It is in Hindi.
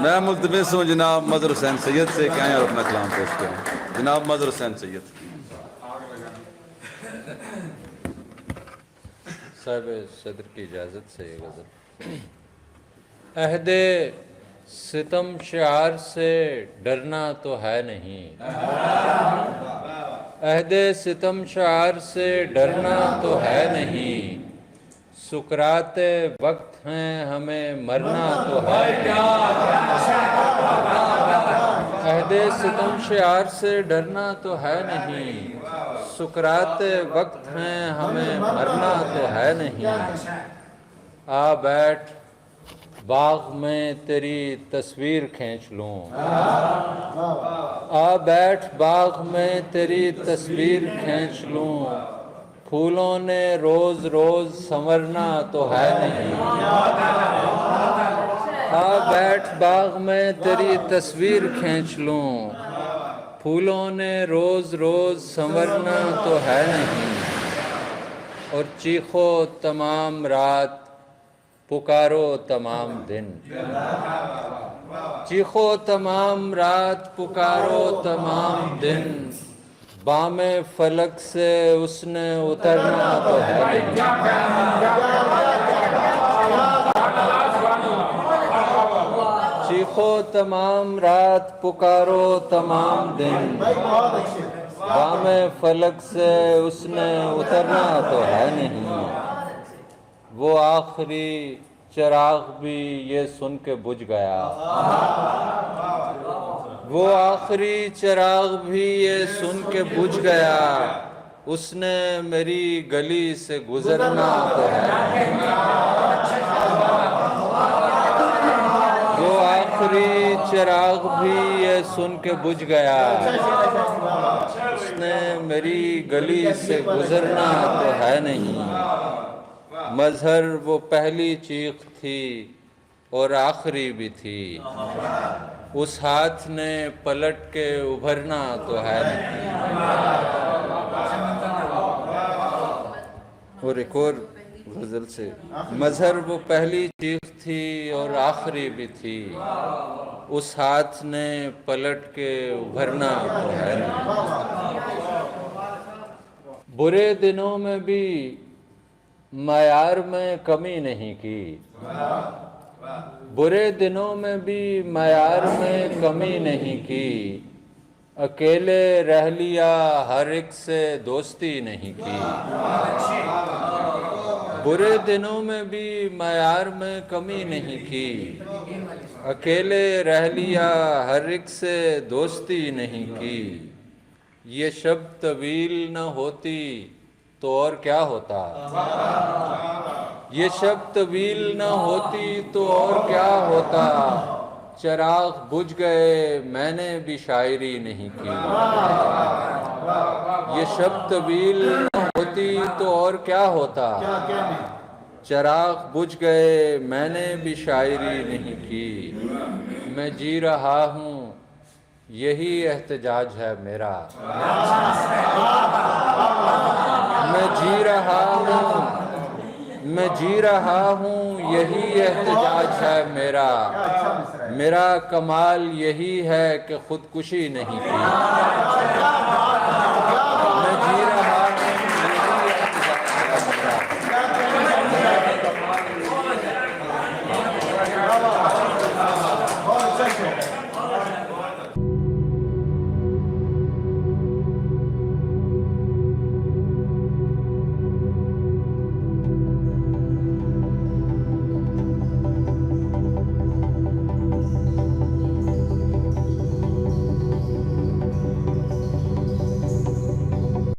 मैं मुल्तमिस हूँ जनाब मदर हुसैन सैयद से क्या है अपना कलाम पेश करें। जनाब मदर हुसैन सैयद साहिब सदर की इजाज़त से ये गज़ल। अहदे सितम शिआर से डरना तो है नहीं, अहदे सितम शिआर से डरना तो है नहीं, सुकराते वक्त हैं हमें मरना तो है नहीं। अहदे सितम शिआर से डरना तो है नहीं, सुकराते वक्त हैं हमें मरना तो है नहीं। आ बैठ बाग में तेरी तस्वीर खींच लूं, आ बैठ बाग में तेरी तस्वीर खींच लूं, फूलों ने रोज रोज संवरना तो है नहीं। आ बैठ बाग में तेरी तस्वीर खींच लूं, फूलों ने रोज रोज संवरना तो है नहीं। और चीखो तमाम रात पुकारो तमाम दिन, चीखो तमाम रात पुकारो तमाम दिन, बामे फलक से उसने उतरना तो है नहीं। चीखो तमाम रात पुकारो तमाम दिन, बामे फलक से उसने उतरना तो है नहीं। वो आखिरी चिराग भी ये सुन के बुझ गया, वो आखिरी चिराग भी ये सुन के बुझ गया, उसने मेरी गली से गुजरना तो है। वो आखिरी चिराग भी ये सुन के बुझ गया, उसने मेरी गली से गुजरना तो है नहीं। मजहर वो पहली चीख थी और आखिरी भी थी, उस हाथ ने पलट के उभरना तो है नहीं। और एक और गजल से, मजहर वो पहली चीख थी और आखिरी भी थी, उस हाथ ने पलट के उभरना तो है नहीं। बुरे दिनों में भी मयार में कमी नहीं की, बुरे दिनों में भी मयार में कमी नहीं की, अकेले रह लिया हर एक से दोस्ती नहीं की। बुरे दिनों में भी मयार में कमी नहीं की, अकेले रह लिया हर एक से दोस्ती नहीं की। ये शब तवील न होती तो और क्या होता, ये शब तवील न होती तो और क्या होता, चिराग बुझ गए मैंने भी शायरी नहीं की। ये शब तवील न होती तो और क्या होता, चिराग बुझ गए मैंने भी शायरी नहीं की। मैं जी रहा हूँ यही एहतजाज है मेरा, मैं जी रहा हूँ, मैं जी रहा हूँ यही एहतजाज है मेरा, मेरा कमाल यही है कि खुदकुशी नहीं की।